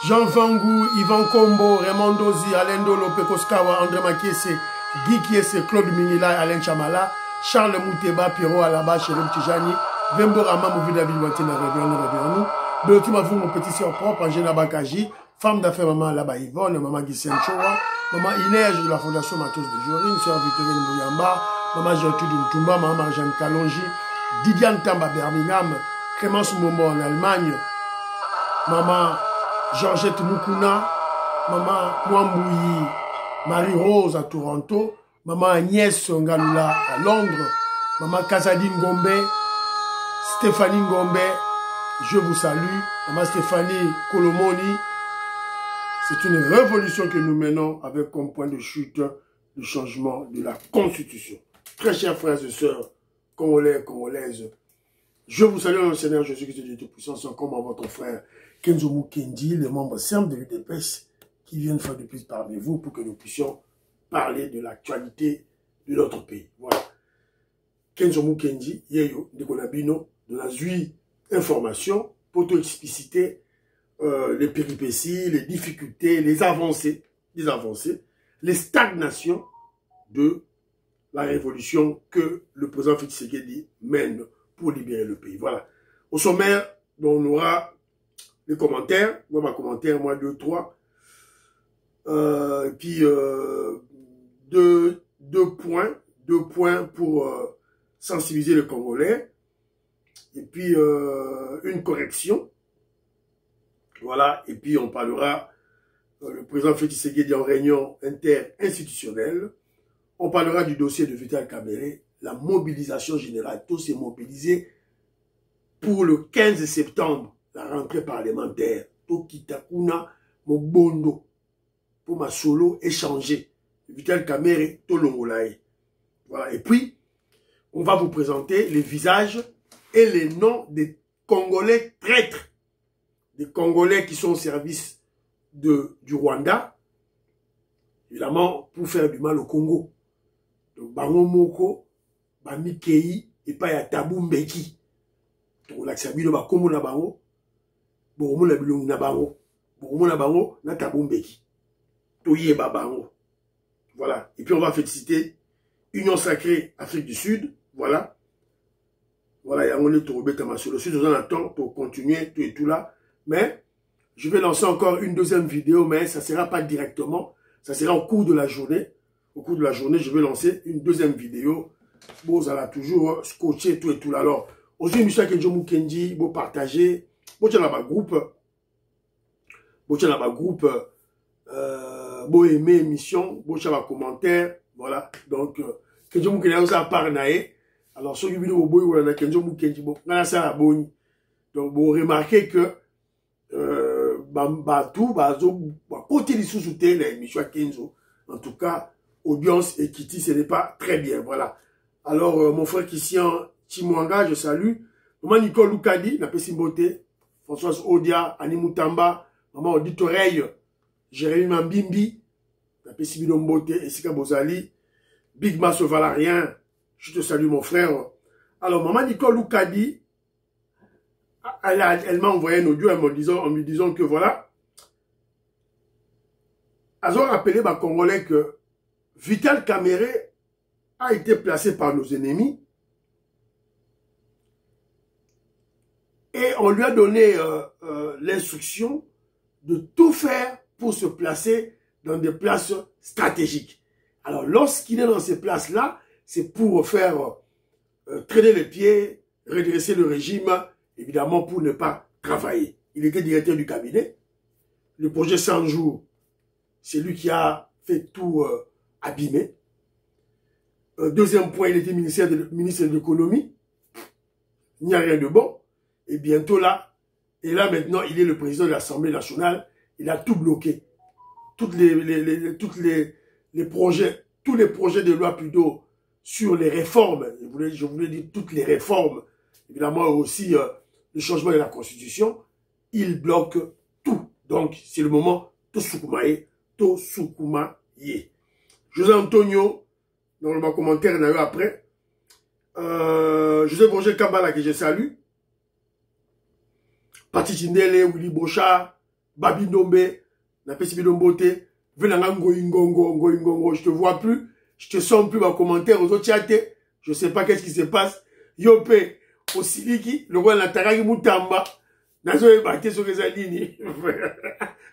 Jean Fangou, Yvan Kombo, Raymond Dozi, Alain Dolo, Pekoskawa, André Makiese, Guy Kiese, Claude Minila, Alain Chamala, Charles Mouteba, Pierrot Alaba, Chérim Tijani, Vembo Rama, Mouvi David Wantina, Réveillon, Beotima Fou, mon petit sœur propre, Angela Bakaji, femme d'affaires maman Alaba Yvonne, maman Guissène Choua, maman Inège de la Fondation Matos de Jorine, sœur Victorine Mouyamba, maman Gertrude Ntumba, maman Marjane Kalonji, Didiane Tamba Birmingham, Clémence Momo en Allemagne, maman Georgette Mukuna, maman Mwambouyi, Marie-Rose à Toronto, maman Agnès Ngalula à Londres, maman Kazadine Ngombe, Stéphanie Ngombe, je vous salue, maman Stéphanie Kolomoni. C'est une révolution que nous menons avec comme point de chute le changement de la Constitution. Très chers frères et sœurs, Congolais, Congolaises, je vous salue dans le Seigneur Jésus-Christ de Tout-Puissant, comme à votre frère Kenzo Mukendi, les membres simples de l'UDPS qui viennent faire de plus parmi vous pour que nous puissions parler de l'actualité de notre pays. Voilà. Kenzo Mukendi, Yeyo, Nicolabino, de la ZUI information pour tout expliciter les péripéties, les difficultés, les avancées, les stagnations de la révolution que le président Félix Tshisekedi mène pour libérer le pays. Voilà. Au sommaire, on aura les commentaires. Moi, ma commentaire, moi, 2, 3. Et puis, deux points pour sensibiliser les Congolais. Et puis, une correction. Voilà. Et puis, on parlera le président Félix Tshisekedi en réunion interinstitutionnelle. On parlera du dossier de Vital Kamerhe, la mobilisation générale. Tous s'est mobilisé pour le 15 septembre, la rentrée parlementaire. Tokitakuna Mobondo. Pour ma solo échanger. Vital Kamerhe, Tolongolae. Voilà. Et puis, on va vous présenter les visages et les noms des Congolais traîtres. Des Congolais qui sont au service du Rwanda. Évidemment, pour faire du mal au Congo. Donc, Bango Moko, Bamikei, et pas ya Tabou Mbeki. Donc, l'accès à Kombo na Bango, Boromo na Bilong na Bango, Boromo na Bango, na Tabou Mbeki. Toye Babango. Voilà. Et puis, on va féliciter Union Sacrée Afrique du Sud. Voilà. Voilà, il y a un Torobé Tamasso. Le Sud, nous en attend pour continuer tout et tout là. Mais, je vais lancer encore une deuxième vidéo, mais ça ne sera pas directement. Ça sera au cours de la journée. Au cours de la journée, je vais lancer une deuxième vidéo. Bon, ça va toujours scotcher tout et tout là. Alors, aujourd'hui, Michel Kenzo Mukendi, vous partagez. Vous êtes dans ma groupe. Vous êtes dans ma groupe. Vous aimez l'émission. Vous êtes dans ma commentaire. Voilà. Donc, Kenzo Mukendi, vous avez parlé. Alors, sur une vidéo, vous avez Kenzo Mukendi. Vous avez donc, vous remarquez que côté des sous-soutés, l'émission Kenzo, en tout cas, audience et Kitty, ce n'est pas très bien. Voilà. Alors, mon frère Christian Chimwanga, je salue. Maman Nicole Loukadi, la Pessimboté, Françoise Odia, Annie Moutamba, maman Odite Oreille, Jérémy Mambimbi, la Pessimboté, Essika Bozali, Big Mass Valarien, je te salue mon frère. Alors, maman Nicole Loukadi, elle m'a envoyé un audio en me disant que voilà, elles ont rappelé ma Congolais que Vital Kamerhe a été placé par nos ennemis et on lui a donné l'instruction de tout faire pour se placer dans des places stratégiques. Alors, lorsqu'il est dans ces places-là, c'est pour faire traîner les pieds, redresser le régime, évidemment pour ne pas travailler. Il était directeur du cabinet. Le projet 100 jours, c'est lui qui a fait tout abîmer. Deuxième point, il était ministre de l'économie. Il n'y a rien de bon. Et bientôt là, et là maintenant, il est le président de l'Assemblée nationale. Il a tout bloqué. Tous les projets de loi plutôt sur les réformes. Je voulais dire toutes les réformes. Évidemment aussi le changement de la Constitution. Il bloque tout. Donc, c'est le moment Tosukumaye. José Antonio, dans le commentaire, il y en a eu après. Joseph Roger Kambala, que je salue. Pati Tindele, Willy Bochard, Babi Ndombe, Napesi Bidombote, Venanga Ngoingongo, je te vois plus, je te sens plus, ma commentaire aux autres chatés, je sais pas qu'est-ce qui se passe. Yope, Osiliki, le roi Nataragi Moutamba, Nazo Ebate sur les alignes,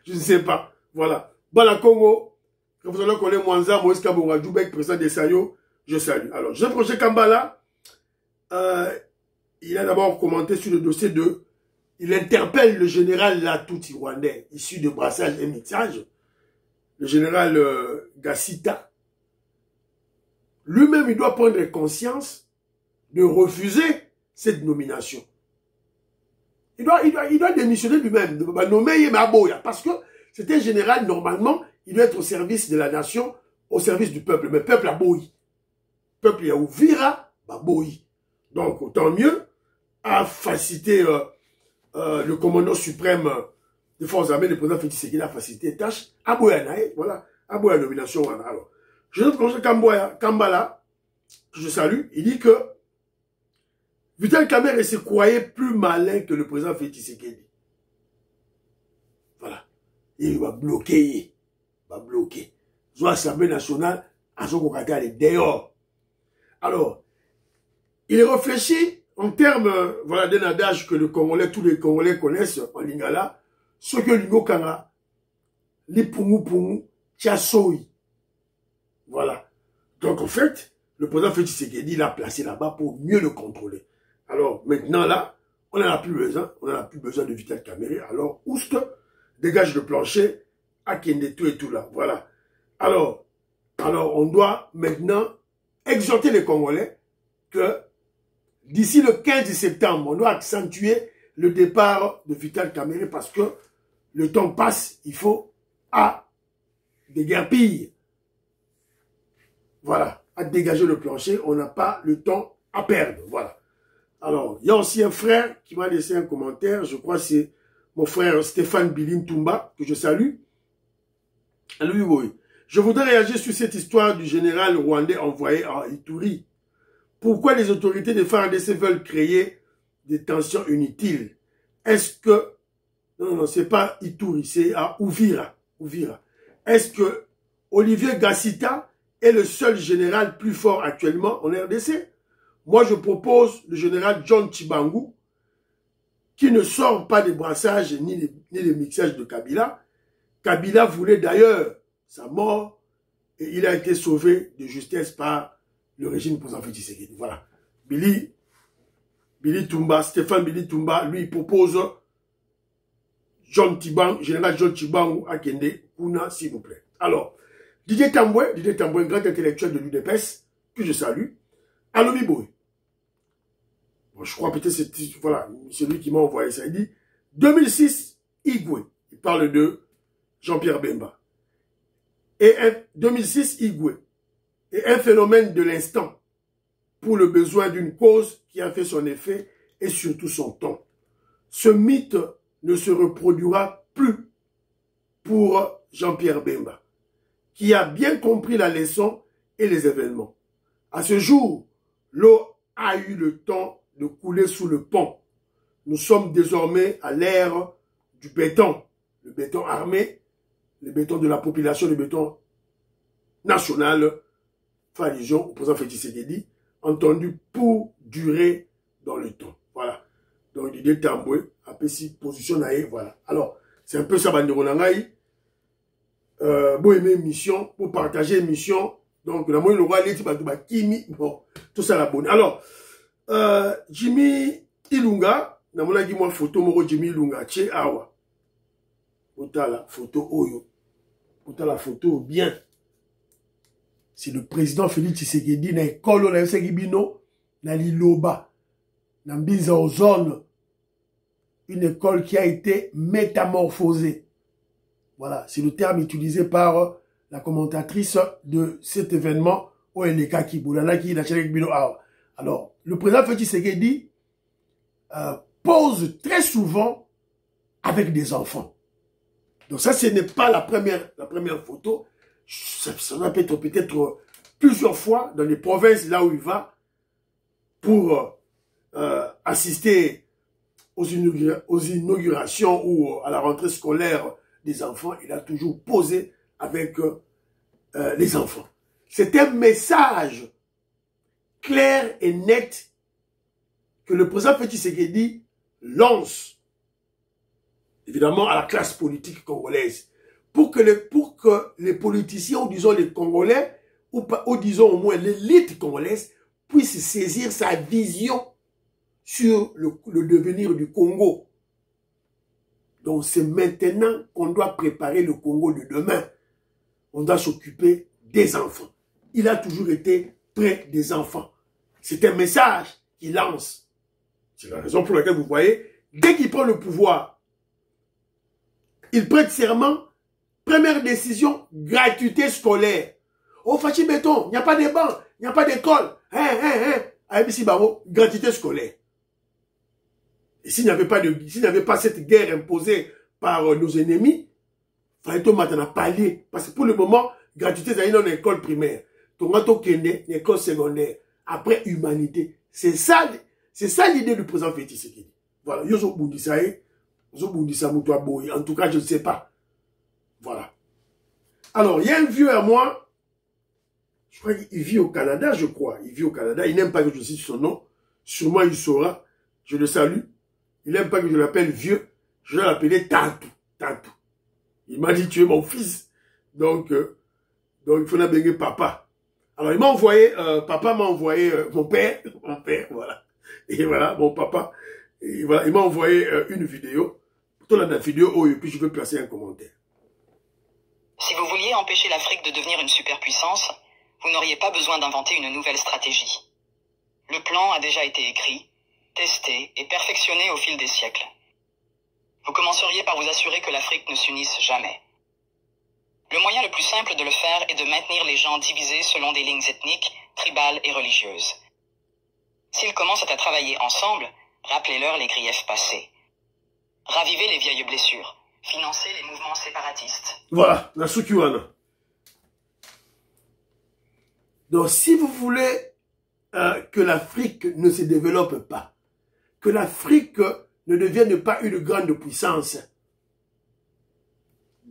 je ne sais pas, voilà. Bala Congo, vous allez connaître Mwanza, Moïse Kabonga, Djoubek, président de Sayo, je salue. Alors, Joseph Roger Kambala, il a d'abord commenté sur le dossier de... Il interpelle le général Latouti rwandais, issu de brassage et mixage, le général Gassita. Lui-même, il doit prendre conscience de refuser cette nomination. Il doit démissionner lui-même, de nommer Maboya, parce que c'est un général, normalement, il doit être au service de la nation, au service du peuple. Mais le peuple a boui. Le peuple a ouvira, boui. Donc, autant mieux, à faciliter le commandant suprême des forces armées, le président Félix Tshisekedi a facilité les tâches, à Boya, voilà, à Boya nomination. Alors, je note que Kambala, que je salue, il dit que Vital Kamerhe se croyait plus malin que le président Félix Tshisekedi. Voilà. Il va bloquer. Soit l'Assemblée nationale, à son côté, elle est dehors. Alors, il réfléchit en termes, voilà, d'un adage que tous les Congolais connaissent en lingala, ce que Lingo Kanga, les pungu, Tchasoui. Voilà. Donc, en fait, le président Félix Tshisekedi l'a placé là-bas pour mieux le contrôler. Alors, maintenant, là, on n'en a plus besoin de Vital Kamerhe. Alors, Oust dégage le plancher, Akende tout et tout là. Voilà. Alors, on doit maintenant exhorter les Congolais que d'ici le 15 septembre, on doit accentuer le départ de Vital Kamerhe parce que le temps passe, il faut à déguerpir. Voilà, à dégager le plancher, on n'a pas le temps à perdre. Voilà. Alors, il y a aussi un frère qui m'a laissé un commentaire, je crois que c'est mon frère Stéphane Bilim Toumba, que je salue. Alors, oui. Je voudrais réagir sur cette histoire du général rwandais envoyé à Ituri. Pourquoi les autorités de FARDC veulent créer des tensions inutiles? Est-ce que... Non, c'est pas Ituri, c'est à Uvira. Est-ce que Olivier Gassita est le seul général plus fort actuellement en RDC? Moi, je propose le général John Chibangu, qui ne sort pas des brassages ni des mixages de Kabila. Kabila voulait d'ailleurs sa mort et il a été sauvé de justesse par le régime président Félix Tshisekedi. Voilà. Stéphane Billy Toumba, lui, il propose général John Chibangu à Kende, Kuna, s'il vous plaît. Alors, Didier Tamboué, grand intellectuel de l'UDPS, que je salue, Alomi Boy. Bon, je crois peut-être c'est voilà, celui qui m'a envoyé ça. Il dit 2006, Igwe. Il parle de Jean-Pierre Bemba. Et 2006, Igwe. Et un phénomène de l'instant pour le besoin d'une cause qui a fait son effet et surtout son temps. Ce mythe ne se reproduira plus pour Jean-Pierre Bemba, qui a bien compris la leçon et les événements. À ce jour, l'eau a eu le temps de couler sous le pont. Nous sommes désormais à l'ère du béton. Le béton armé, le béton de la population, le béton national, allusion au président Félix Tshisekedi, entendu pour durer dans le temps. Voilà. Donc, Didier Tamboué a pris position naïe, voilà. Alors, c'est un peu ça, Bandero Nangaï. Pour aimer une mission, pour partager une mission. Donc, la moyenne, le roi, Kimi, bon, tout ça, la bonne. Alors, Jimmy Ilunga, na mona gi moi photo moko Jimmy Ilunga, tche awa. Ota la photo oyo. Ota la photo bien. C'est le président Félix Tshisekedi na ekolo na yoseki bino na Liloba. Na Mbiza Ozone. Une école qui a été métamorphosée. Voilà, c'est le terme utilisé par la commentatrice de cet événement OLK Kiboulana qui n'a jamais bino awa. Alors, le président Félix Tshisekedi pose très souvent avec des enfants. Donc ça, ce n'est pas la première photo. Ça va être peut-être plusieurs fois dans les provinces là où il va pour assister aux inaugurations ou à la rentrée scolaire des enfants, il a toujours posé avec les enfants. C'est un message clair et net que le président Félix Tshisekedi lance, évidemment, à la classe politique congolaise, pour que les politiciens, ou disons les Congolais, ou disons au moins l'élite congolaise, puissent saisir sa vision sur le devenir du Congo. Donc c'est maintenant qu'on doit préparer le Congo de demain. On doit s'occuper des enfants. Il a toujours été près des enfants. C'est un message qu'il lance. C'est la raison pour laquelle vous voyez, dès qu'il prend le pouvoir, il prête serment, première décision, gratuité scolaire. Au Fachi Béton, il n'y a pas de bancs, il n'y a pas d'école. Gratuité scolaire. Et s'il n'y avait pas cette guerre imposée par nos ennemis, il fallait maintenant parler. Parce que pour le moment, gratuité, c'est dans l'école primaire. Tomato Kende, l'école secondaire. Après, humanité. C'est ça l'idée du président Félix Tshisekedi. Voilà. En tout cas, je ne sais pas. Voilà. Alors, il y a un vieux à moi. Je crois qu'il vit au Canada, je crois. Il vit au Canada. Il n'aime pas que je cite son nom. Sûrement, il saura. Je le salue. Il n'aime pas que je l'appelle vieux. Je vais l'appeler Tatou. Tatou. Il m'a dit, tu es mon fils. Donc il faut l'appeler papa. Alors, il m'a envoyé, papa m'a envoyé, mon père, voilà. Et voilà, mon papa. Et voilà, il m'a envoyé une vidéo. Tout la vidéo, et puis je veux placer un commentaire. Si vous vouliez empêcher l'Afrique de devenir une superpuissance, vous n'auriez pas besoin d'inventer une nouvelle stratégie. Le plan a déjà été écrit, testé et perfectionné au fil des siècles. Vous commenceriez par vous assurer que l'Afrique ne s'unisse jamais. Le moyen le plus simple de le faire est de maintenir les gens divisés selon des lignes ethniques, tribales et religieuses. S'ils commencent à travailler ensemble, rappelez-leur les griefs passés. Ravivez les vieilles blessures. Financez les mouvements séparatistes. Voilà, la Sukiwana. Donc, si vous voulez que l'Afrique ne se développe pas, que l'Afrique ne devienne pas une grande puissance,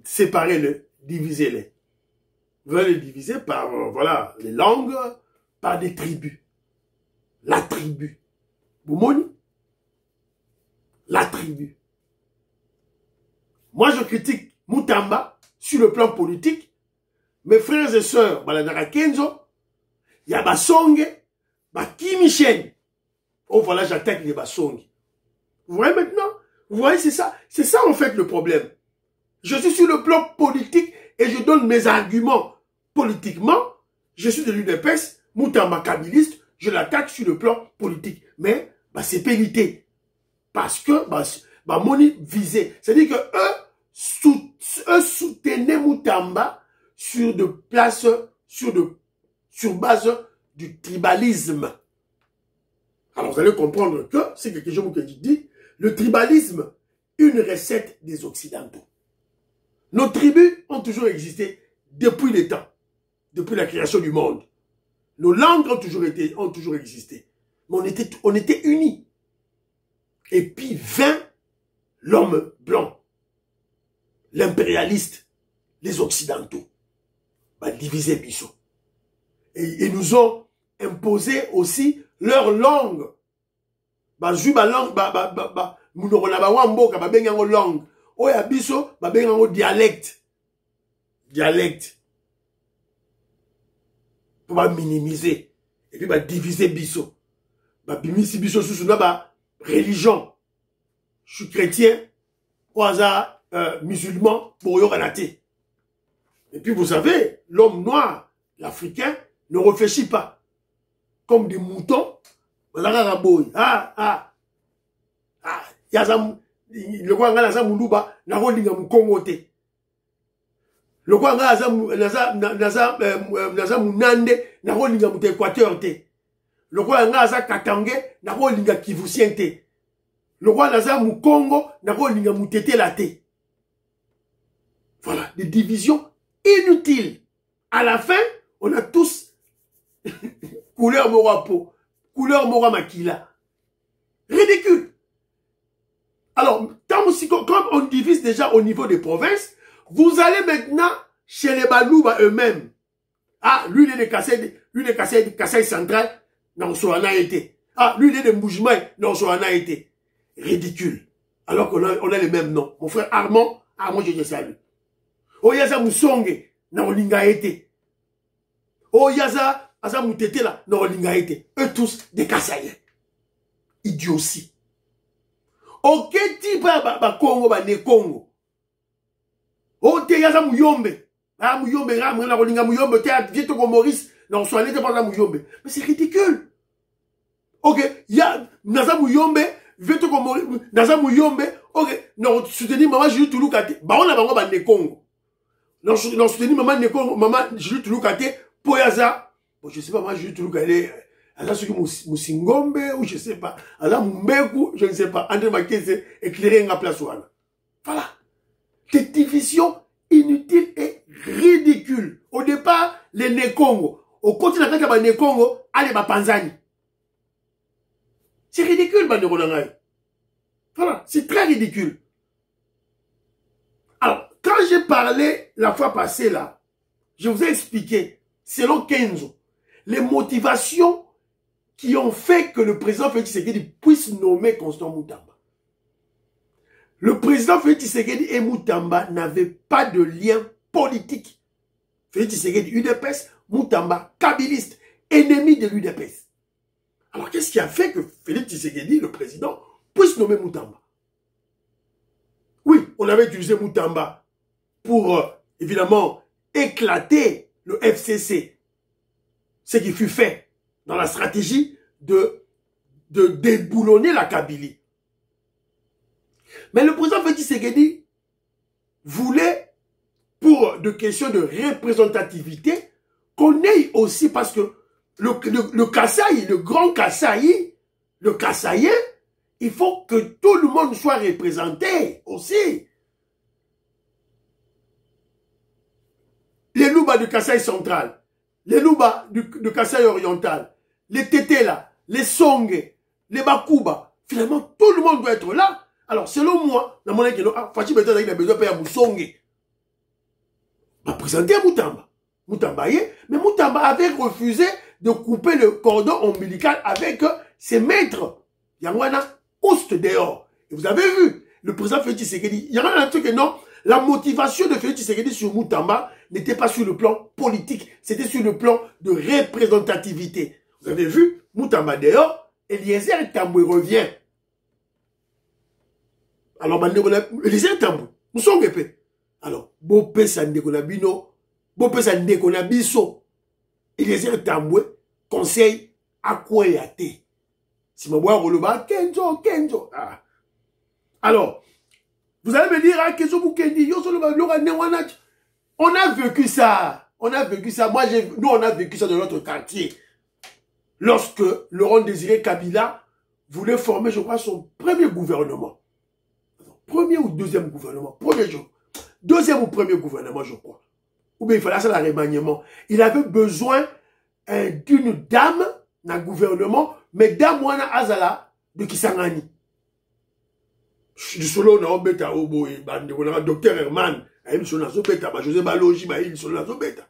séparez-le, divisez-les. Vous allez les diviser par, voilà, les langues, par des tribus. La tribu. Boumoni? La tribu. Moi, je critique Moutamba sur le plan politique. Mes frères et sœurs, Baladara Kenzo, Yabasonge, Bakimichen. Oh, voilà, j'attaque les Basonge. Vous voyez maintenant? Vous voyez, c'est ça en fait le problème. Je suis sur le plan politique et je donne mes arguments politiquement. Je suis de l'UDPS, Moutamba kabiliste, je l'attaque sur le plan politique. Mais, c'est périté. Parce que, Moni visait. C'est-à-dire que eux soutenaient Moutamba sur base du tribalisme. Alors, vous allez comprendre que, c'est quelque chose que je dis, le tribalisme, une recette des Occidentaux. Nos tribus ont toujours existé depuis les temps, depuis la création du monde. Nos langues ont toujours existé. Mais on était unis. Et puis vint l'homme blanc, l'impérialiste, les Occidentaux, diviser Bissot. Et ils nous ont imposé aussi leur langue. Langue. Oya Bissot, dialecte. Dialecte. Pour minimiser. Et puis diviser Bissot. Bimisi Bissot sous religion. Je suis chrétien, au hasard musulman, pour Yoranate. Et puis vous savez, l'homme noir, l'Africain, ne réfléchit pas. Comme des moutons, le roi Ngala Muluba, n'a pas dit Kongote. Le roi Ngala Munande, n'a pas dit Équateur. Le roi Ngala Katangé, n'a pas dit Kivusien. Le roi Naza Mukongo n'a pas dit Mutete Late. Voilà, des divisions inutiles. À la fin, on a tous couleur Morapo, couleur Mora Makila. Ridicule. Alors, comme on divise déjà au niveau des provinces, vous allez maintenant chez les Balouba eux-mêmes. Ah, lui, il est de Kassai central, non, ça en a été. Ah, lui, il est de Mboujimai, non, ça en a été. Ridicule. Alors qu'on a les mêmes noms. Mon frère Armand, je te salue. Oh, Yaza Moussonge, non, Linga été. Oh, Yaza, Asa Moutete là, non, Linga été. Eux tous, des Kassaïens. Idiotie. Ok, type, Congo, ne Congo. Oh, te Yaza Mouyombe. Ah, Mouyombe, Linga Mouyombe, te Vieto Maurice, non, soit n'était pas Mouyombe. Mais c'est ridicule. Ok, ya, Naza Mouyombe, Vieto Maurice, Naza Mouyombe, ok, non, soutenir maman Julie Touloukate, bah on a bango ba ne Congo. Non, soutenir maman ne Congo, maman Julie Touloukate, pour Yaza, bon, je sais pas, maman Julie Touloukate, elle a ce que Moussingombe, ou je sais pas, elle a Mbeku, je ne sais pas, André Makiese, éclairé en place ouana. Voilà. Des divisions inutiles et ridicules. Au départ, les Nekongo. Au continent de la Nekongo, allez, ba Panzani. C'est ridicule, bande de Rolangaï. Voilà, c'est très ridicule. Alors, quand j'ai parlé la fois passée là, je vous ai expliqué, selon Kenzo, les motivations qui ont fait que le président Félix Tshisekedi puisse nommer Constant Moutamba. Le président Félix Tshisekedi et Moutamba n'avaient pas de lien politique. Félix Tshisekedi, UDPS, Moutamba, kabiliste, ennemi de l'UDPS. Alors, qu'est-ce qui a fait que Félix Tshisekedi, le président, puisse nommer Moutamba? Oui, on avait utilisé Moutamba pour, évidemment, éclater le FCC. Ce qui fut fait dans la stratégie de déboulonner la Kabylie. Mais le président Félix Tshisekedi voulait, pour des questions de représentativité, qu'on ait aussi, parce que le Kasaï, le grand Kasaï, le Kassaïen, il faut que tout le monde soit représenté aussi. Les Louba du Kasaï central, les Louba du Kasaï oriental, les Tétéla, les Songé, les Bakuba, finalement, tout le monde doit être là. Alors, selon moi, dans mon avis, Fachi Beta a besoin de payer à Moussongé. Va présenter à Moutamba. Moutamba y est, mais Moutamba avait refusé de couper le cordon ombilical avec ses maîtres. Yangwana, oust dehors. Et vous avez vu, le président Félix Tshisekedi, il y a un truc que non, la motivation de Félix Tshisekedi sur Moutamba n'était pas sur le plan politique, c'était sur le plan de représentativité. Vous avez vu, Moutamba dehors, Eliezer Tamboué revient. Alors, Eliezer Tamboué, nous sommes épais. Alors, Bopé Sandekonabino, Bopé Sandekonabiso, Eliezer Tamboué, conseil à quoi y a été. Si ma boire le bas, Kenzo. Ah. Alors, vous allez me dire, ah, Kenzo Boukendi, on a vécu ça. On a vécu ça. Nous, on a vécu ça dans notre quartier. Lorsque Laurent Désiré Kabila voulait former, je crois, son premier gouvernement. Premier ou deuxième gouvernement. Premier jour. Deuxième ou premier gouvernement, je crois. Ou bien il fallait ça, le remaniement. Il avait besoin d'une dame dans le gouvernement, mais dame wana azala de Kisangani. Du solo na obeta oboye bande on a docteur Herman, ayi sona zobeta ba José Balogi ba il sona zobeta.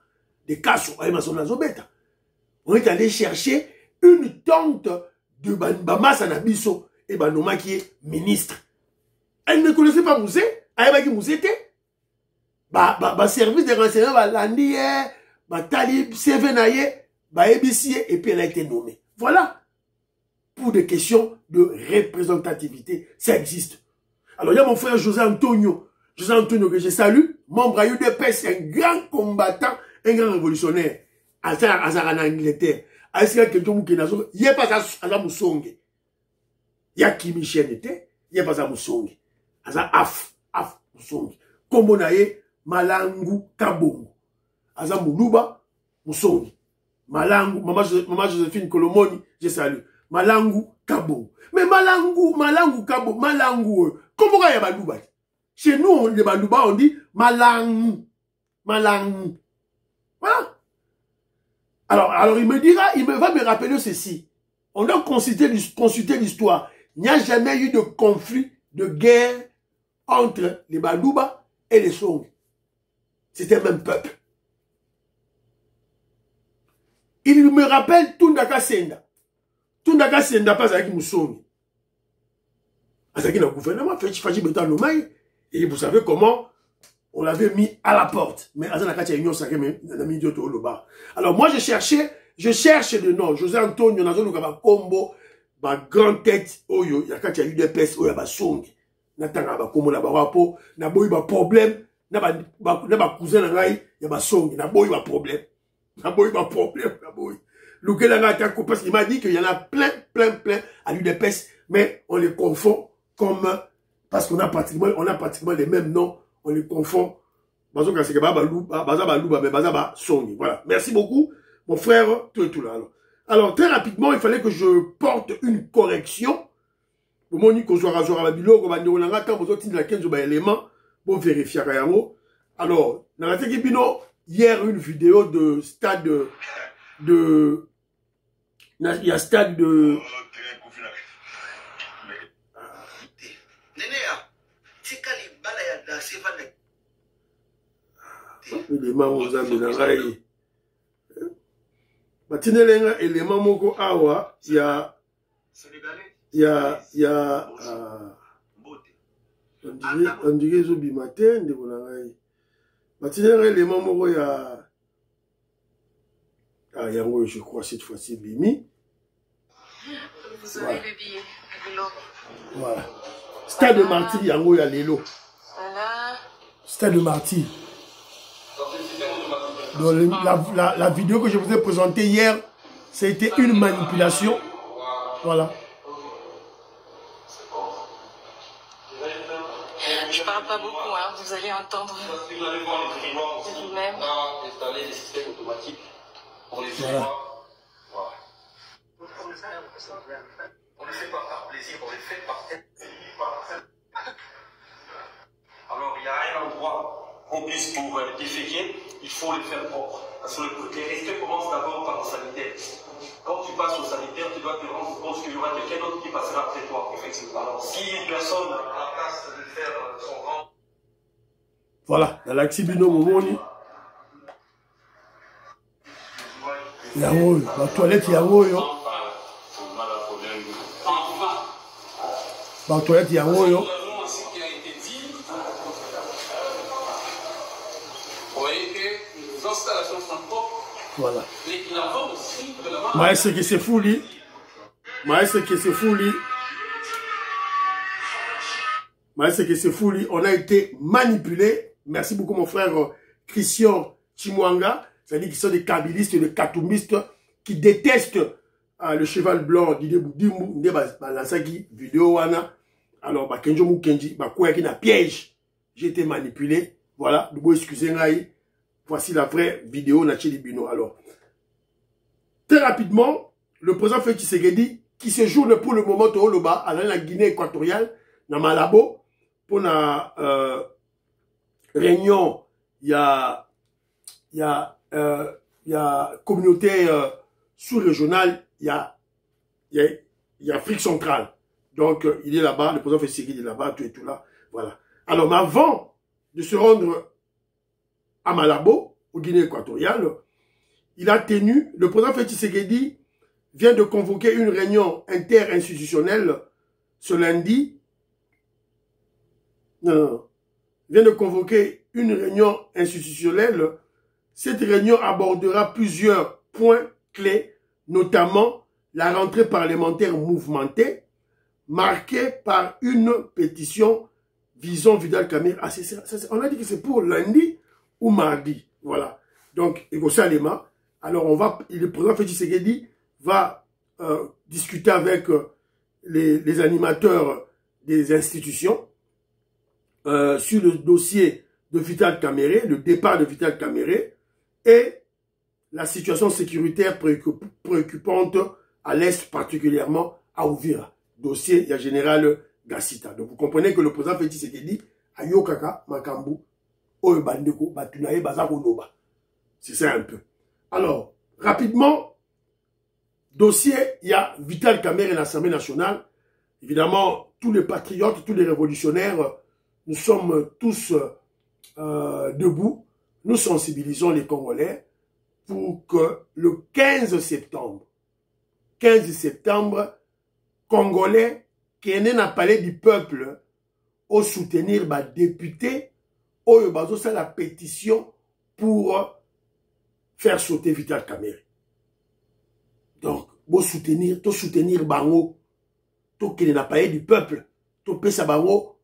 Des Kasso ayi sona zobeta. On est allé chercher une tante de Bamasa na biso et Banoma qui est ministre. Elle ne connaissait pas Mouzé, ayi ba ki Mouzé te. Ba service de renseignement ba landi ba talib sevenaye ba ebisi et puis elle a été nommée. Voilà. Pour des questions de représentativité, ça existe. Alors, il y a mon frère José Antonio que je salue, membre à UDPS, un grand combattant, un grand révolutionnaire. À en Angleterre. À ce que il n'y a pas à la Moussongue. Il y a Kimi Chenete, il n'y a pas à Moussongue. À ça, Af Moussongue. Comme on a Malangu Kabongo. À ça, Moulouba Moussongue. Malangu, maman Joséphine Colomoni, je salue. Malangu Kabo. Mais Malangu Kabo, Malangu, comment il y a Balouba? Chez nous, les Balouba, on dit Malangu. Voilà. Alors il va me rappeler ceci. On doit consulter l'histoire. Il n'y a jamais eu de conflit de guerre entre les Baluba et les Song. C'était le même peuple. Il me rappelle Tundaka Senda. Tundaka Senda pas avec Moussongi. Avec le gouvernement, Fachi Beta Lomai. Et vous savez comment on l'avait mis à la porte. Mais Azanaka Union Sacré, alors moi je cherche le nom. José Antonio, Nazo Lugaba Combo, ma grande tête, Oyo, Yaka eu des pestes, Oya Basongi. Natanga Bakomo la Barapo, Naboy ba problème, Naba cousin Rai, Yabasongi, Naboy ba problème. Naboy ba problème, Naboy. Lukelanga Tako, parce qu'il m'a dit qu'il y en a plein à lui des pestes, mais on les confond comme, parce qu'on a pratiquement les mêmes noms, on les confond. Voilà. Merci beaucoup, mon frère, tout là. Alors, très rapidement, il fallait que je porte une correction. Alors, hier, une vidéo de stade il y a stade de... élément aux amis d'Angaï. Batinelenga élément moko awa, il y a on dirait zobi matin de Bonangaï. Batinelenga élément moko il y a yango je crois cette fois-ci Bimi. Vous aurez le billet. Voilà. Stade de Martyr yango ya lelo. Voilà. Stade de Martyr. Donc, la vidéo que je vous ai présentée hier, c'était une manipulation. Voilà. Je parle pas beaucoup, hein. Vous allez entendre de vous-même. Voilà. On ne le fait pas par plaisir, on le fait par tête. Alors, il y a un endroit qu'on puisse pour déféquer, il faut le faire propre. Parce que les respects commencent d'abord par le sanitaire. Quand tu passes au sanitaire, tu dois te rendre compte qu'il y aura quelqu'un d'autre qui passera après toi, effectivement. Alors, si une personne a la place de faire son rang. Voilà, dans l'Axibino Momoni. Yawo, la toilette Yawo, yo. La toilette Yawo, yo. Voilà. Maïs qui se fouli. On a été manipulé. Merci beaucoup mon frère Christian Chimwanga. C'est-à-dire qu'ils sont des kabylistes, des katoumistes qui détestent le cheval blanc d'Idé Boudimou, Ndé vidéo wana. Alors, Kenjo Mukenji, quoi qui n'a piège. J'ai été manipulé. Voilà, vous excusez-moi. Voici la vraie vidéo Nachi Bino. Alors, très rapidement, le président Félix Tshisekedi, qui séjourne pour le moment au Loba, à la Guinée équatoriale, dans Malabo, pour la réunion, il y a communauté sous-régionale, il y a Afrique centrale. Donc, il est là-bas, le président Félix Tshisekedi est là-bas, tout et tout là. Voilà. Alors, mais avant de se rendre à Malabo, au Guinée équatoriale, le président Félix Tshisekedi vient de convoquer une réunion interinstitutionnelle ce lundi. Vient de convoquer une réunion institutionnelle. Cette réunion abordera plusieurs points clés, notamment la rentrée parlementaire mouvementée, marquée par une pétition visant Vidal Kamere. On a dit que c'est pour lundi ou mardi. Voilà. Donc, Ego Salema. Alors, le président Félix Tshisekedi va discuter avec les animateurs des institutions sur le dossier de Vital Kamere, le départ de Vital Kamere et la situation sécuritaire préoccupante à l'Est, particulièrement à Uvira. Dossier, il y a général Gassita. Donc, vous comprenez que le président Félix Tshisekedi a Yokaka Makambu. C'est ça un peu. Alors, rapidement, dossier, il y a Vital Kamere à l'Assemblée nationale. Évidemment, tous les patriotes, tous les révolutionnaires, nous sommes tous debout. Nous sensibilisons les Congolais pour que le 15 septembre, Congolais, qui est né dans le palais du peuple, au soutenir les députés, au la pétition pour faire sauter Vital Kamerhe. Donc, pour soutenir Bango, tout qui est dans le palais du peuple, tout peut sa Bango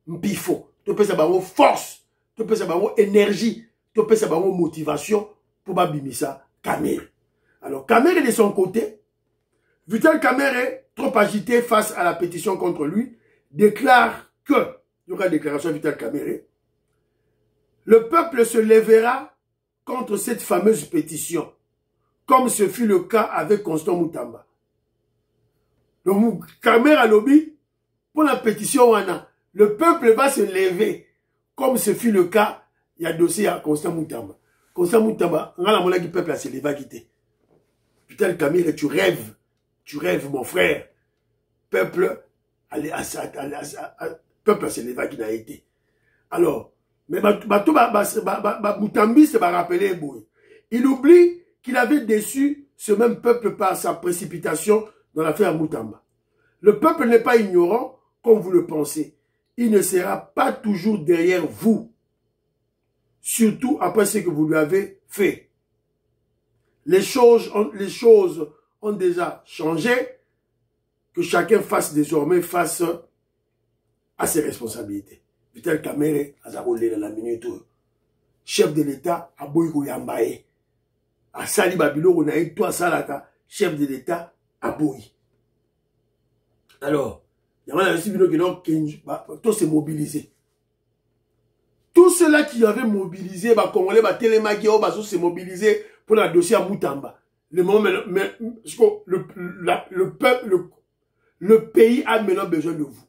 mpifo, tout peut sa Bango force, tout peut sa Bango énergie, tout peut sa Bango motivation pour Babimisa Kamerhe. Alors, Kamerhe de son côté, Vital Kamerhe, trop agité face à la pétition contre lui, déclare que, il y aura une déclaration de Vital Kamerhe, le peuple se lèvera contre cette fameuse pétition, comme ce fut le cas avec Constant Moutamba. Donc, Kamerhe a lobby, pour la pétition, le peuple va se lever, comme ce fut le cas, il y a dossier à Constant Moutamba. Constant Moutamba, on a la monnaie du peuple à se lever à quitter. Vital Kamerhe, tu rêves, mon frère. Peuple, peuple à se lever qui n'a été. Alors, mais Moutambi se va rappeler, il oublie qu'il avait déçu ce même peuple par sa précipitation dans l'affaire Moutamba. Le peuple n'est pas ignorant, comme vous le pensez. Il ne sera pas toujours derrière vous. Surtout après ce que vous lui avez fait. Les choses ont déjà changé. Que chacun fasse désormais face à ses responsabilités. Vital Kamerhe a roulé dans la minute. Chef de l'État a boyko yambaye. A sali babilo on a eu toi salaka. Chef de l'État a boy. Alors, il y a aussi qui tout se mobiliser. Tous ceux-là qui avaient mobilisé, Congolais, Télémagui, se mobiliser pour le dossier à Moutamba. Le pays a maintenant besoin de vous.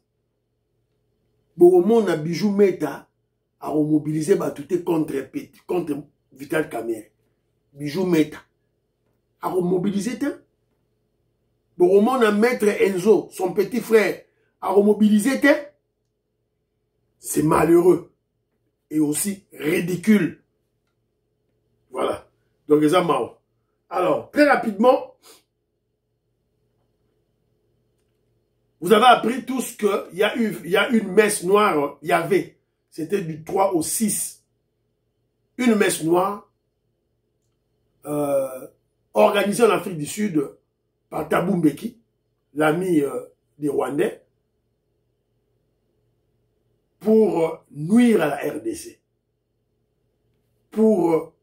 Bon, on a Bijou Meta à mobiliser tout contre Vital Kamerhe. Bijou Meta à mobiliser. Bon, on a Maître Enzo, son petit frère, à mobiliser. C'est malheureux et aussi ridicule. Voilà. Donc, les amas. Alors, très rapidement, vous avez appris tous qu'il y a une messe noire, il y avait, c'était du 3 au 6, une messe noire organisée en Afrique du Sud par Thabo Mbeki, l'ami des Rwandais, pour nuire à la RDC, pour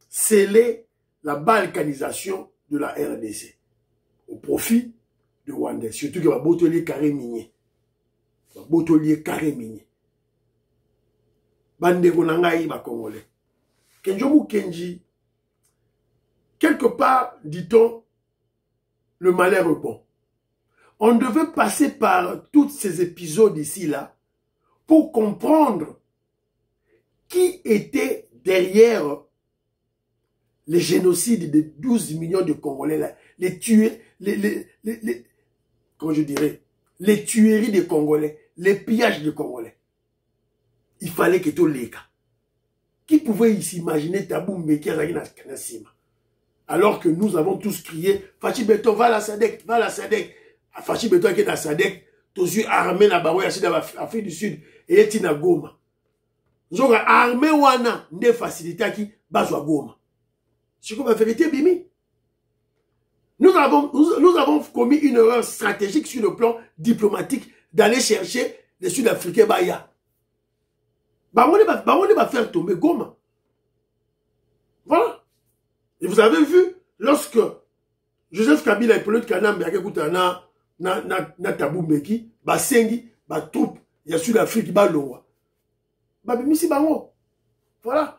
sceller la balkanisation de la RDC au profit de Rwandais, surtout que va botelier carré minier. Botelier carré minier. Bande konangai ba Congolais. Kenjomu Kenji, quelque part, dit-on, le malheur est bon. On devait passer par tous ces épisodes ici-là pour comprendre qui était derrière les génocides de 12 millions de Congolais, là, les tués, comment je dirais, les tueries des Congolais, les pillages des Congolais. Il fallait que tout les cas. Qui pouvait s'imaginer Thabo Mbeki à Kanasima? Alors que nous avons tous crié, Fachi Beto, va la SADC, va la SADC. Fachi Beto qui est dans SADC, tous yeux armés na Baroya, dans l'Afrique du Sud, et est na Goma. Nous avons armé wana, ne facilité qui bazwa Goma. C'est comme la vérité, Bimi. Nous avons commis une erreur stratégique sur le plan diplomatique d'aller chercher les Sud-Africains Baya. On va faire tomber Goma. Voilà. Et vous avez vu, lorsque Joseph Kabila et Paul Kanambe na Thabo Mbeki, Sengi, troupe, il y a Sud-Afrique, Baloa. Bimisi Bango. Voilà.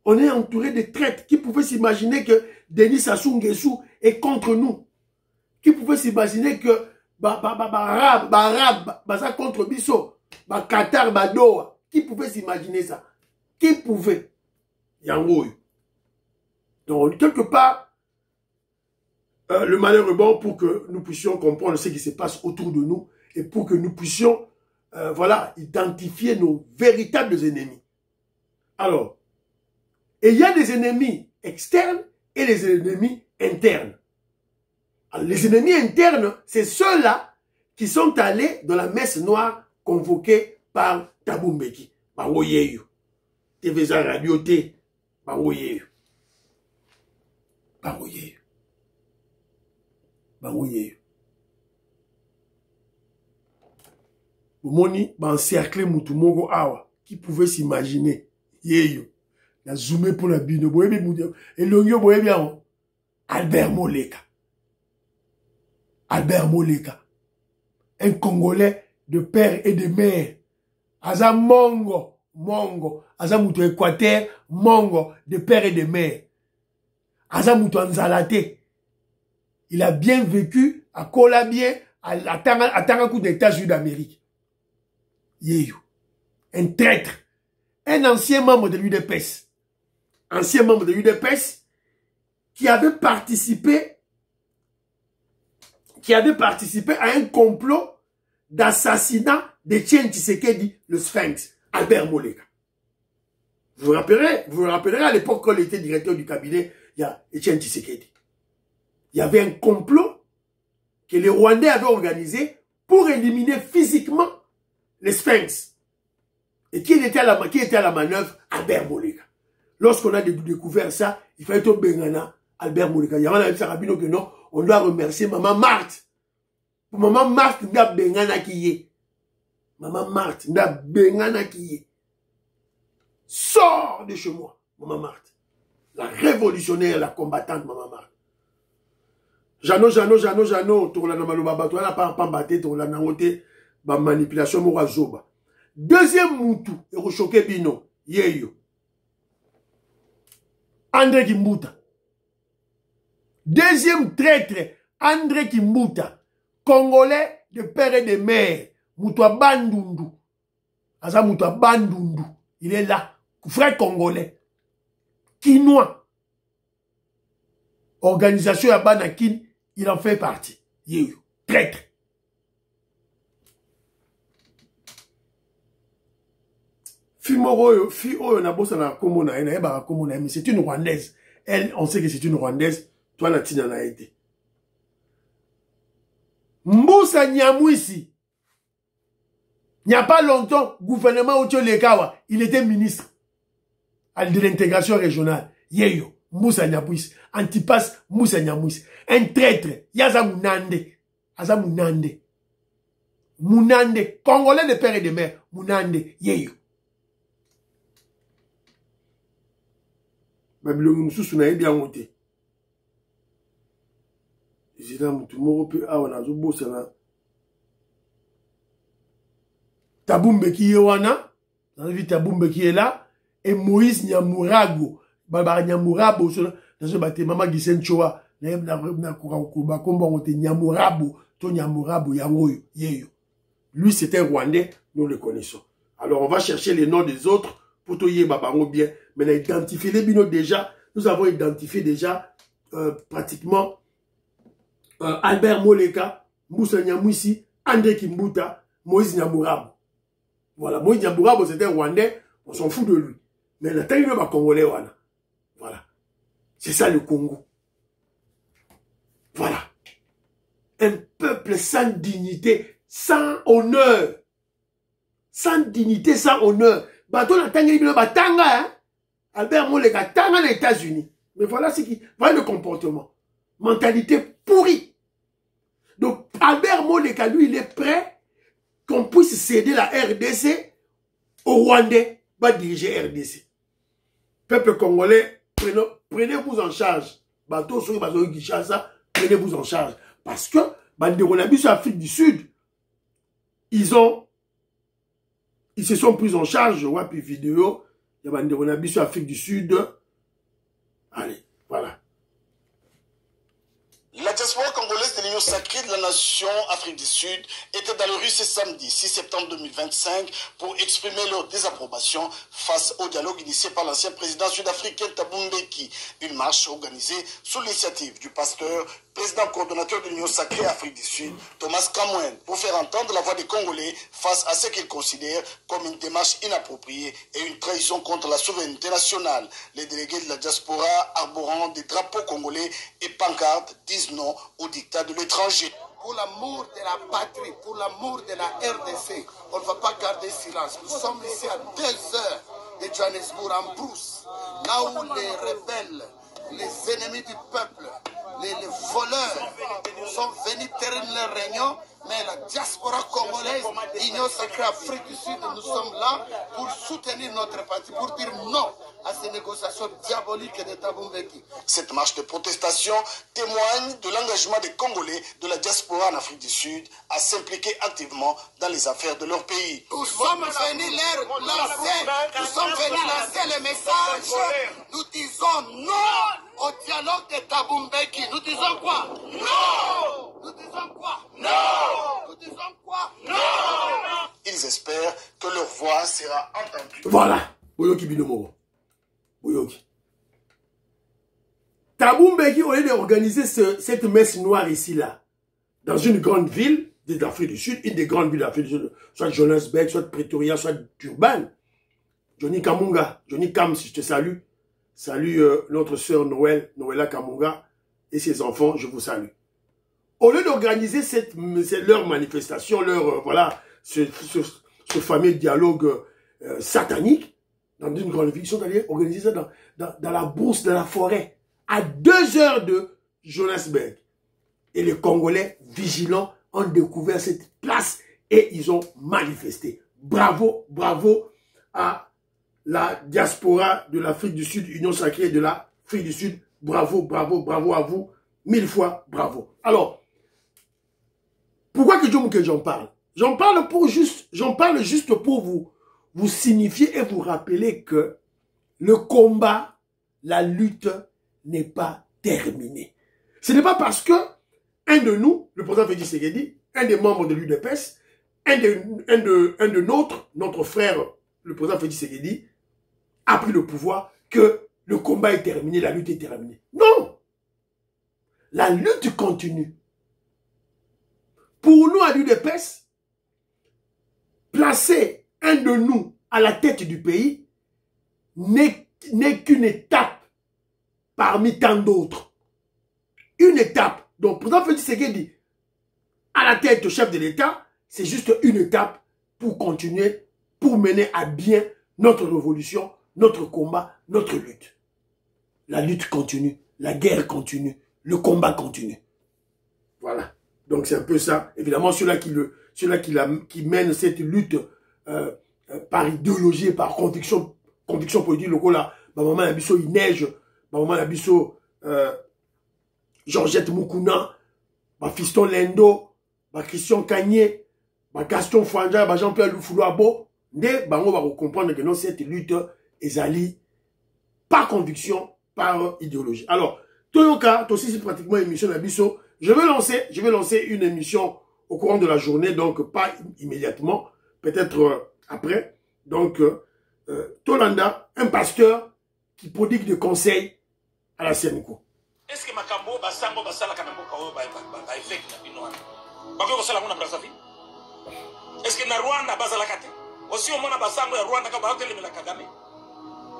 On est entouré de traîtres. Qui pouvaient s'imaginer que Denis Sassou Nguesso est contre nous? Qui pouvait s'imaginer que Barab, contre Bisso, Qatar, Doha? Qui pouvait s'imaginer ça? Qui pouvait? Yango. Donc, quelque part, le malheur est bon pour que nous puissions comprendre ce qui se passe autour de nous et pour que nous puissions voilà, identifier nos véritables ennemis. Alors, et il y a des ennemis externes et les ennemis internes. Alors, les ennemis internes, c'est ceux-là qui sont allés dans la messe noire convoquée par Thabo Mbeki. Bawoyeyo. TVZ Radio T. Bawoyeyo. Bawoyeyo. Bawoyeyo. Moni, encercler Moutoumoko Awa, qui pouvait s'imaginer, yeyo, la zoomé pour la bino, et l'onyo boye bien, Albert Moleka. Albert Moleka. Un Congolais de père et de mère. Aza Mongo, Mongo. Aza Moutou Équateur, Mongo, de père et de mère. Aza Moutou Anzalate. Il a bien vécu, à Colabien, à Tangakou des États-Unis d'Amérique. Yeyo, un traître, un ancien membre de l'UDPS, ancien membre de l'UDPS qui avait participé à un complot d'assassinat de Tien Tshisekedi, le Sphinx, Albert Moleka. Vous vous rappellerez à l'époque quand il était directeur du cabinet, il y a Tien Tshisekedi. Il y avait un complot que les Rwandais avaient organisé pour éliminer physiquement les Sphinx. Et qui était à la manœuvre? Albert Moleka. Lorsqu'on a découvert ça, il fallait tout Bengana, Albert Moleka. Il y a un Sarabino que non, on doit remercier Maman Marthe. Pour Maman Marthe, il y a Bengana qui est. Maman Marthe, il y a Bengana qui est. Sors de chez moi, Maman Marthe. La révolutionnaire, la combattante Maman Marthe. Jano, tourla na maloba, toi, la pambate, tourla na wote, ba manipulation mora zoba. Deuxième moutou, et rechoqué bino, yeyo. André Kimbuta. Deuxième traître, André Kimbuta. Congolais de père et de mère. Moutoua Bandundu. Asa Moutoua Bandundu. Il est là. Frère congolais. Kinois. Organisation ya Banakin, il en fait partie. Yeyo. Traître. Fimoro, on a bossé na Komona, mais c'est une Rwandaise. Elle, on sait que c'est une Rwandaise. Toi, la Tina n'a été. Mboussa Nyamwisi. Il n'y a pas longtemps, gouvernement Otio Lekawa, il était ministre de l'intégration régionale. Yeyo, Mboussa Nyamwisi. Antipas Mboussa Nyamwisi. Un traître. Yaza Mounande. Aza Mounande. Mounande. Congolais de père et de mère. Mounande. Yeyo. Babylone Moussou n'a bien monté. J'ai dit, Moutoumoro peut avoir un zobo, c'est là. Thabo Mbeki Yewana, dans la vie Thabo Mbeki est là, et Moïse Nyamurago, Baba Nyamurabo, dans ce bâtiment, Maman Gisen Choa, Nyamurabo, to Nyamurabo, Yamoyo, Yeyo. Lui, c'était un Rwandais, nous le connaissons. Alors, on va chercher les noms des autres pour te y babango bien. Mais on a identifié les binos déjà. Nous avons identifié déjà pratiquement Albert Moleka, Moussa Nyamwisi, André Kimbuta, Moïse Nyamurabo. Voilà, Moïse Nyamurabo c'était Rwandais, on s'en fout de lui. Mais la taille de Congolais, voilà. Voilà. C'est ça le Congo. Voilà. Un peuple sans dignité, sans honneur. Sans dignité, sans honneur. Bateau la tanga, hein? Albert Moleka, tanga les États-Unis. Mais voilà ce qui, voilà le comportement. Mentalité pourrie. Donc, Albert Moleka, lui, il est prêt qu'on puisse céder la RDC au Rwandais, va diriger RDC. Peuple congolais, prenez-vous en charge. Bateau, sur bateau, prenez-vous en charge. Parce que, Banderonabi sur l'Afrique du Sud, ils se sont pris en charge, je vois, puis vidéo, il y a Banderonabi sur l'Afrique du Sud. Allez, voilà. La diaspora congolaise de l'Union sacrée de la nation Afrique du Sud était dans les rues ce samedi 6 septembre 2025 pour exprimer leur désapprobation face au dialogue initié par l'ancien président sud-africain Thabo Mbeki. Une marche organisée sous l'initiative du pasteur président coordonnateur de l'Union sacrée Afrique du Sud, Thomas Kamwen, pour faire entendre la voix des Congolais face à ce qu'ils considèrent comme une démarche inappropriée et une trahison contre la souveraineté nationale. Les délégués de la diaspora arborant des drapeaux congolais et pancartes disent non au dictat de l'étranger. Pour l'amour de la patrie, pour l'amour de la RDC, on ne va pas garder silence. Nous sommes ici à 2 heures de Johannesburg en brousse, là où les rebelles, les ennemis du peuple, les voleurs sont venus terminer leur réunion, mais la diaspora congolaise, l'Union sacrée Afrique du Sud, nous sommes là pour soutenir notre parti, pour dire non à ces négociations diaboliques de Thabo Mbeki. Cette marche de protestation témoigne de l'engagement des Congolais de la diaspora en Afrique du Sud à s'impliquer activement dans les affaires de leur pays. Nous sommes venus lancer le message. Nous disons non au dialogue de Thabo Mbeki. Nous disons quoi? Non! Nous disons quoi? Non! Nous disons quoi? Non! Ils espèrent que leur voix sera entendue. Voilà. Boyoki Binomoro. Boyoki. Thabo Mbeki, au lieu d'organiser cette messe noire ici-là, dans une grande ville de l'Afrique du Sud, une des grandes villes de l'Afrique du Sud, soit Johannesburg, soit Pretoria, soit Durban, Johnny Kamunga, Johnny Kam, si je te salue. Salut notre sœur Noëlla Kamunga et ses enfants, je vous salue. Au lieu d'organiser leur manifestation, voilà, ce fameux dialogue satanique dans une grande ville, ils sont allés organiser ça dans la bourse, dans la forêt, à 2 heures de Johannesburg. Et les Congolais vigilants ont découvert cette place et ils ont manifesté. Bravo, bravo à la diaspora de l'Afrique du Sud, Union sacrée de l'Afrique du Sud. Bravo, bravo, bravo à vous. 1000 fois bravo. Alors, pourquoi que j'en parle? J'en parle juste pour vous signifier et vous rappeler que le combat, la lutte n'est pas terminée. Ce n'est pas parce que un de nous, le président Félix Tshisekedi, un des membres de l'UDPS, un de notre frère, le président Félix Tshisekedi, a pris le pouvoir, que le combat est terminé, la lutte est terminée. Non! La lutte continue. Pour nous, à l'UDPS, placer un de nous à la tête du pays n'est qu'une étape parmi tant d'autres. Une étape. Donc, le président Félix Tshisekedi, à la tête du chef de l'État, c'est juste une étape pour continuer, pour mener à bien notre révolution, notre combat, notre lutte. La lutte continue, la guerre continue, le combat continue. Voilà. Donc c'est un peu ça. Évidemment, ceux-là qui mènent cette lutte par idéologie et par conviction politique, le là, maman Nabiso il neige, maman Nabiso Georgette Moukouna, Fiston Lendo, Christian Kanye, Gaston Fouanja, Jean-Pierre Loufoulouabo, on va comprendre que non, cette lutte est par conviction, par idéologie. Alors, Toyoka, aussi c'est pratiquement une émission d'Abisso. Je vais lancer une émission au courant de la journée, donc pas immédiatement, peut-être après. Donc, Tolanda, un pasteur qui prodigue des conseils à la Sénéco. Est-ce que Makambo, Basango, Basala, Kanambo, Kao, ba effect na binoana? Bako kosala muna Brazzaville? Est-ce que na Rwanda bazala kate? Aussi au mona Basango ya Rwanda ka ba hotel la Kagame?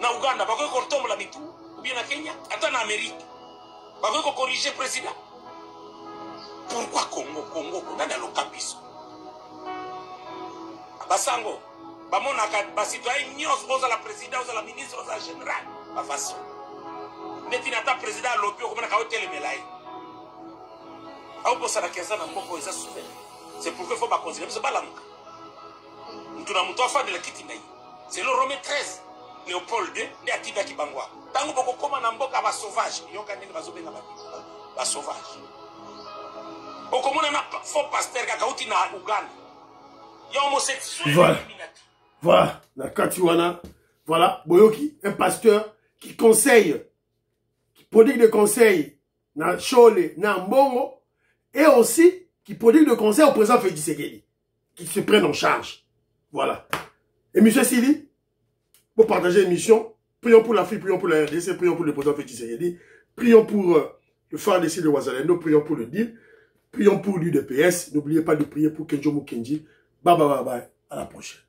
Na Uganda bako ko tombo la mitu, ou bien na Kenya, ata na Amérique. Bako ko corriger président. Pourquoi Congo nana lokabiso? Basango, bamona ka ba citoyen nyos boza la président, boza la ministre, boza la général, ba façon. Netinata président l'opio comme na ka hotel melai. C'est pourquoi il faut pas considérer. C'est pas la mouka. C'est le Romain 13. Léopold II, né à Tiba Kibangwa. Tant que vous commencez à mboka ba sauvage, il y a un sauvage. Au commun, on a faux pasteur qui a na Uganda. Il y a homosexuel. Voilà. La Katiwana. Voilà. Boyoki, un pasteur qui conseille, qui prodigue des conseils na Chole, na Mbongo. Et aussi, qui prodigue le conseil au président Félix Tshisekedi, qui se prennent en charge. Voilà. Et M. Sili, pour partager l'émission, prions pour l'Afrique, prions pour la RDC, prions pour le président Félix Tshisekedi, prions pour le phare d'essai de Ouazalendo. Prions pour le deal. Prions pour l'UDPS. N'oubliez pas de prier pour Kenjo Mukendi. Bye bye bye bye. À la prochaine.